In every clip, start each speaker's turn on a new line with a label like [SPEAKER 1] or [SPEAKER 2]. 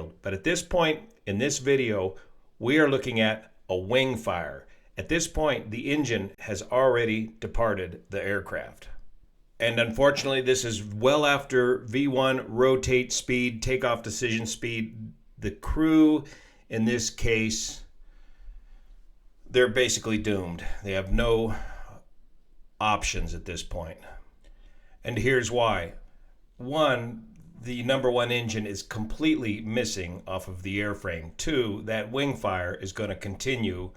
[SPEAKER 1] field. But at this point in this video, we are looking at a wing fire. At this point, the engine has already departed the aircraft. And unfortunately, this is well after V1 rotate speed, takeoff decision speed. The crew, in this case, they're basically doomed. They have no options at this point. And here's why. One, the number one engine is completely missing off of the airframe. Two, that wing fire is going to continue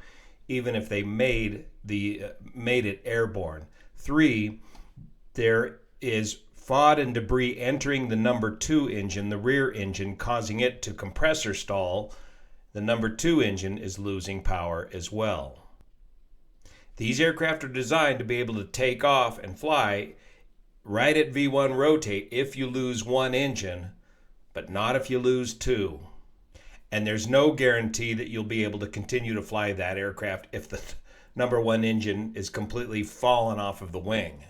[SPEAKER 1] even if they made it airborne. Three, there is FOD and debris entering the number two engine, the rear engine, causing it to compressor stall. The number two engine is losing power as well. These aircraft are designed to be able to take off and fly right at V1 rotate if you lose one engine, but not if you lose two. And there's no guarantee that you'll be able to continue to fly that aircraft if the number one engine is completely fallen off of the wing.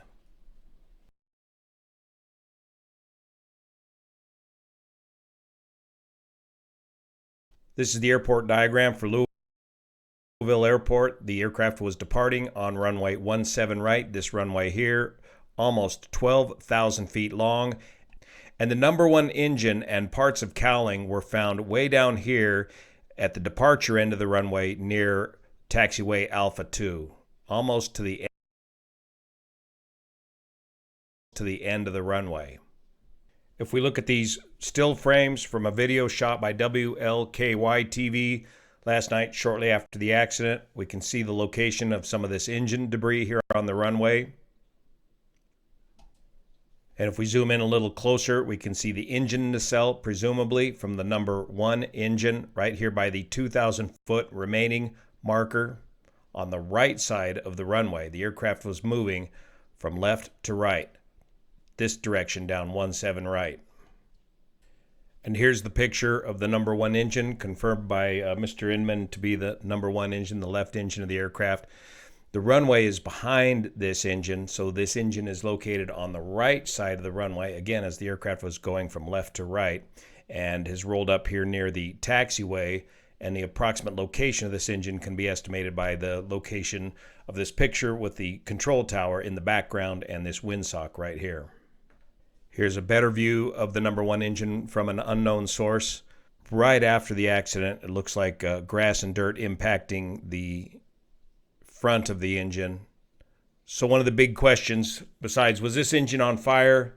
[SPEAKER 1] This is the airport diagram for Louisville Airport. The aircraft was departing on runway 17 right, this runway here, almost 12,000 feet long. And the number one engine and parts of cowling were found way down here at the departure end of the runway near taxiway Alpha 2, almost to the end of the runway. If we look at these still frames from a video shot by WLKY TV last night shortly after the accident, we can see the location of some of this engine debris here on the runway. And if we zoom in a little closer, we can see the engine nacelle, presumably from the number one engine, right here by the 2,000-foot remaining marker on the right side of the runway. The aircraft was moving from left to right, this direction down 17 right. And here's the picture of the number one engine, confirmed by Mr. Inman to be the number one engine, the left engine of the aircraft. The runway is behind this engine, so this engine is located on the right side of the runway, again, as the aircraft was going from left to right, and has rolled up here near the taxiway, and the approximate location of this engine can be estimated by the location of this picture with the control tower in the background and this windsock right here. Here's a better view of the number one engine from an unknown source. Right after the accident, it looks like grass and dirt impacting the front of the engine. So one of the big questions, besides, was this engine on fire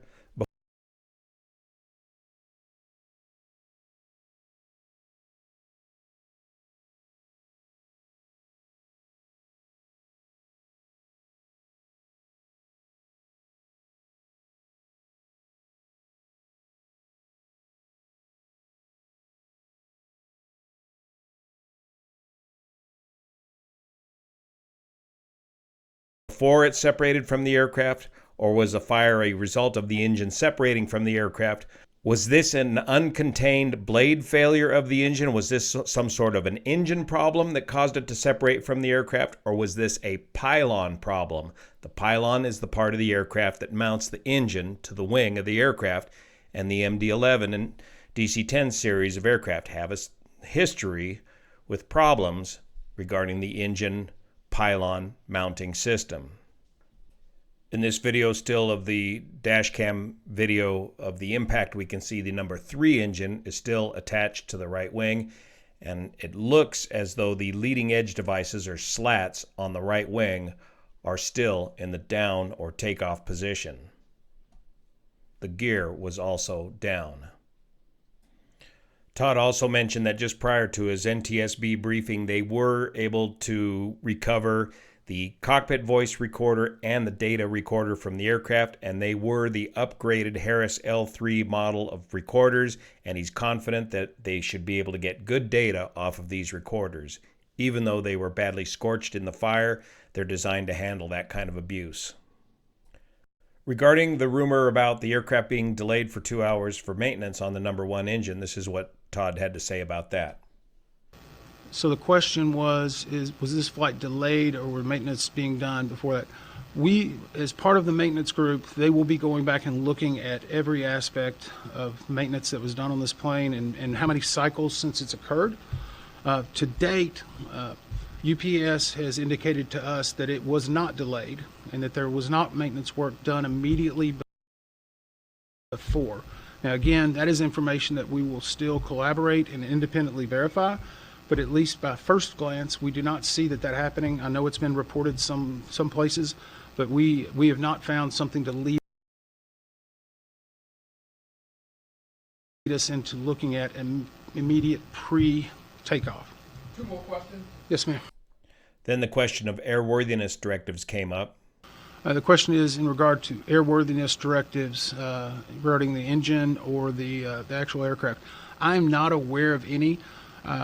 [SPEAKER 1] before it separated from the aircraft, or was the fire a result of the engine separating from the aircraft? Was this an uncontained blade failure of the engine? Was this some sort of an engine problem that caused it to separate from the aircraft? Or was this a pylon problem? The pylon is the part of the aircraft that mounts the engine to the wing of the aircraft, and the MD-11 and DC-10 series of aircraft have a history with problems regarding the engine pylon mounting system. In this video still of the dash cam video of the impact, we can see the number three engine is still attached to the right wing, and it looks as though the leading edge devices or slats on the right wing are still in the down or takeoff position. The gear was also down. Todd also mentioned that just prior to his NTSB briefing, they were able to recover the cockpit voice recorder and the data recorder from the aircraft, and they were the upgraded Harris L3 model of recorders, and he's confident that they should be able to get good data off of these recorders. Even though they were badly scorched in the fire, they're designed to handle that kind of abuse. Regarding the rumor about the aircraft being delayed for 2 hours for maintenance on the number one engine, this is what Todd had to say about that.
[SPEAKER 2] So the question was this flight delayed or were maintenance being done before that? We, as part of the maintenance group, they will be going back and looking at every aspect of maintenance that was done on this plane and how many cycles since it's occurred. To date, UPS has indicated to us that it was not delayed and that there was not maintenance work done immediately before. Now, again, that is information that we will still collaborate and independently verify, but at least by first glance, we do not see that happening. I know it's been reported some places, but we have not found something to lead us into looking at an immediate pre-takeoff.
[SPEAKER 3] Two more questions.
[SPEAKER 2] Yes, ma'am.
[SPEAKER 1] Then the question of airworthiness directives came up.
[SPEAKER 2] The question is in regard to airworthiness directives regarding the engine or the actual aircraft. I'm not aware of any.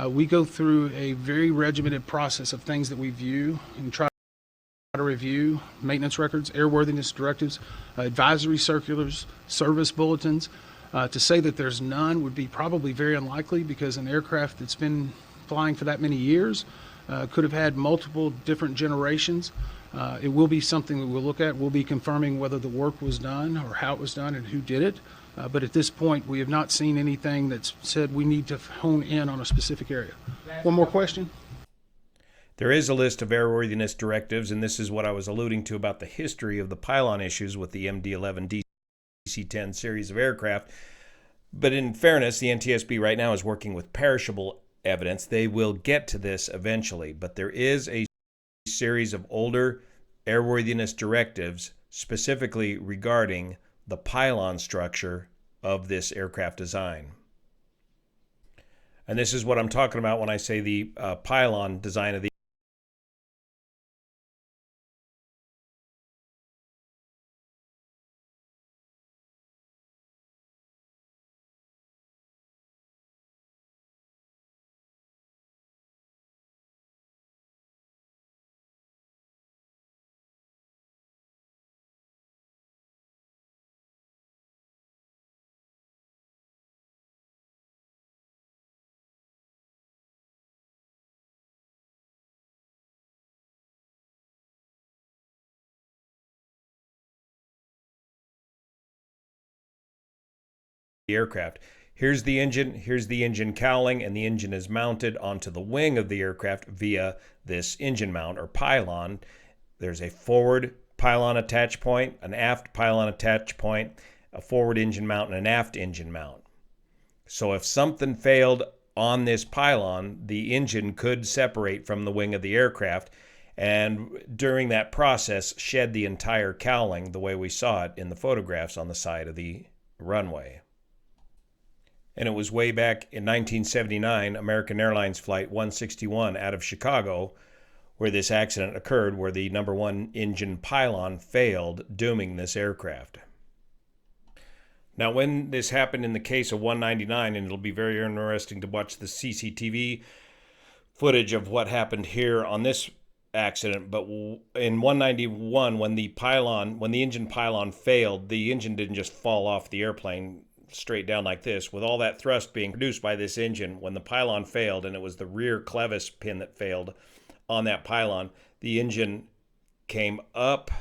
[SPEAKER 2] We go through a very regimented process of things that we view and try to review: maintenance records, airworthiness directives, advisory circulars, service bulletins. To say that there's none would be probably very unlikely, because an aircraft that's been flying for that many years could have had multiple different generations. It will be something that we'll look at. We'll be confirming whether the work was done or how it was done and who did it. But at this point, we have not seen anything that's said we need to hone in on a specific area. One more question?
[SPEAKER 1] There is a list of airworthiness directives, and this is what I was alluding to about the history of the pylon issues with the MD-11 DC-10 series of aircraft. But in fairness, the NTSB right now is working with perishable evidence. They will get to this eventually, but there is a series of older airworthiness directives specifically regarding the pylon structure of this aircraft design. And this is what I'm talking about when I say the pylon design of the aircraft. Here's the engine cowling, and the engine is mounted onto the wing of the aircraft via this engine mount or pylon. There's a forward pylon attach point, an aft pylon attach point, a forward engine mount, and an aft engine mount. So if something failed on this pylon, the engine could separate from the wing of the aircraft, and during that process shed the entire cowling the way we saw it in the photographs on the side of the runway. And it was way back in 1979, American Airlines Flight 161 out of Chicago, where this accident occurred, where the number one engine pylon failed, dooming this aircraft. Now, when this happened in the case of 199, and it'll be very interesting to watch the CCTV footage of what happened here on this accident, but in 191, when the engine pylon failed, the engine didn't just fall off the airplane straight down like this. With all that thrust being produced by this engine, when the pylon failed, and it was the rear clevis pin that failed on that pylon, the engine came up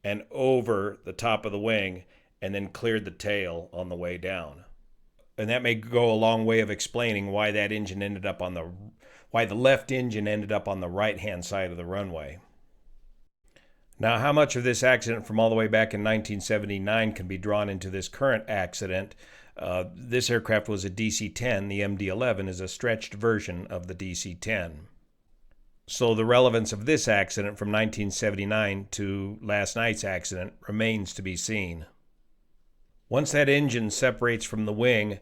[SPEAKER 1] and over the top of the wing and then cleared the tail on the way down. And that may go a long way of explaining why that engine ended up why the left engine ended up on the right-hand side of the runway. Now, how much of this accident from all the way back in 1979 can be drawn into this current accident? This aircraft was a DC-10. The MD-11 is a stretched version of the DC-10. So the relevance of this accident from 1979 to last night's accident remains to be seen. Once that engine separates from the wing,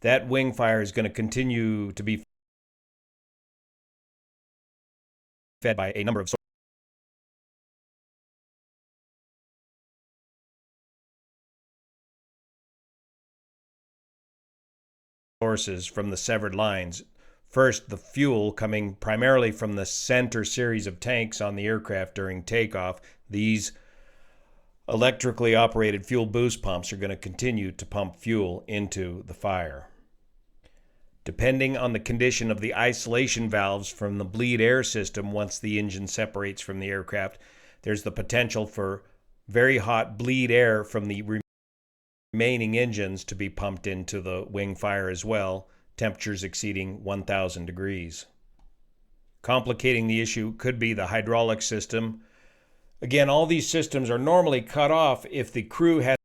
[SPEAKER 1] that wing fire is going to continue to be fed by a number of sources from the severed lines. First, the fuel coming primarily from the center series of tanks on the aircraft during takeoff. These electrically operated fuel boost pumps are going to continue to pump fuel into the fire. Depending on the condition of the isolation valves from the bleed air system once the engine separates from the aircraft, there's the potential for very hot bleed air from the remaining engines to be pumped into the wing fire as well, temperatures exceeding 1,000 degrees. Complicating the issue could be the hydraulic system. Again, all these systems are normally cut off if the crew has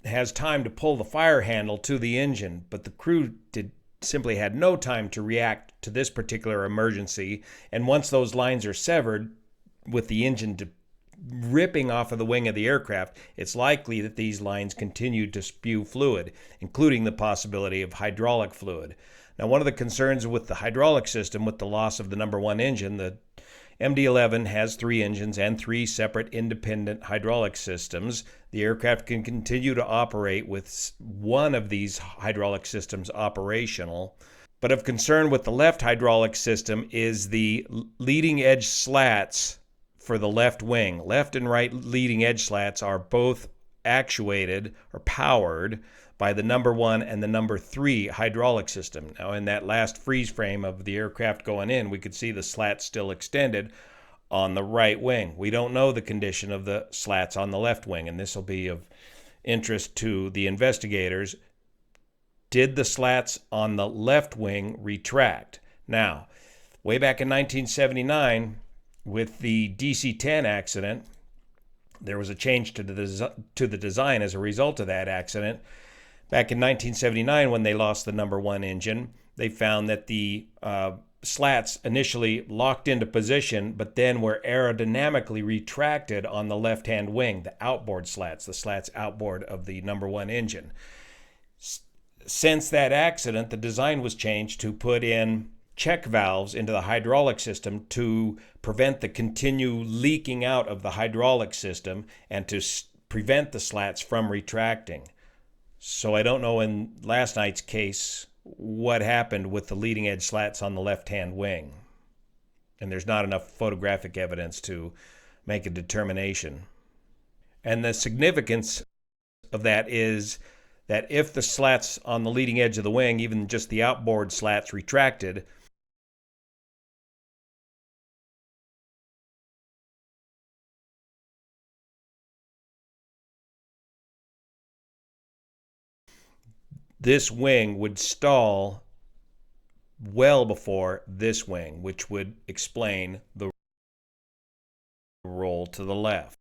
[SPEAKER 1] has time to pull the fire handle to the engine, but the crew simply had no time to react to this particular emergency. And once those lines are severed, with the engine ripping off of the wing of the aircraft, it's likely that these lines continued to spew fluid, including the possibility of hydraulic fluid. Now, one of the concerns with the hydraulic system, with the loss of the number one engine, the MD-11 has 3 engines and 3 separate independent hydraulic systems. The aircraft can continue to operate with one of these hydraulic systems operational. But of concern with the left hydraulic system is the leading edge slats for the left wing. Left and right leading edge slats are both actuated or powered by the number 1 and the number 3 hydraulic system. Now, in that last freeze frame of the aircraft going in, we could see the slats still extended on the right wing. We don't know the condition of the slats on the left wing, and this will be of interest to the investigators. Did the slats on the left wing retract? Now, way back in 1979, with the DC-10 accident, there was a change to the design as a result of that accident. Back in 1979, when they lost the number 1 engine, they found that the slats initially locked into position, but then were aerodynamically retracted on the left-hand wing, the outboard slats, the slats outboard of the number 1 engine. Since that accident, the design was changed to put in check valves into the hydraulic system to prevent the continued leaking out of the hydraulic system and to prevent the slats from retracting. So I don't know in last night's case what happened with the leading edge slats on the left-hand wing. And there's not enough photographic evidence to make a determination. And the significance of that is that if the slats on the leading edge of the wing, even just the outboard slats, retracted, this wing would stall well before this wing, which would explain the roll to the left.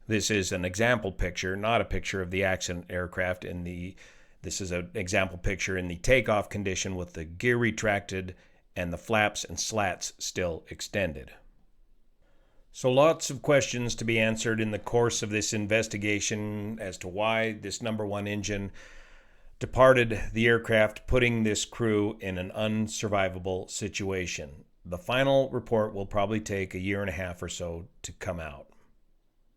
[SPEAKER 1] This is an example picture, not a picture of the accident aircraft. This is an example picture in the takeoff condition with the gear retracted and the flaps and slats still extended. So lots of questions to be answered in the course of this investigation as to why this number 1 engine departed the aircraft, putting this crew in an unsurvivable situation. The final report will probably take a year and a half or so to come out.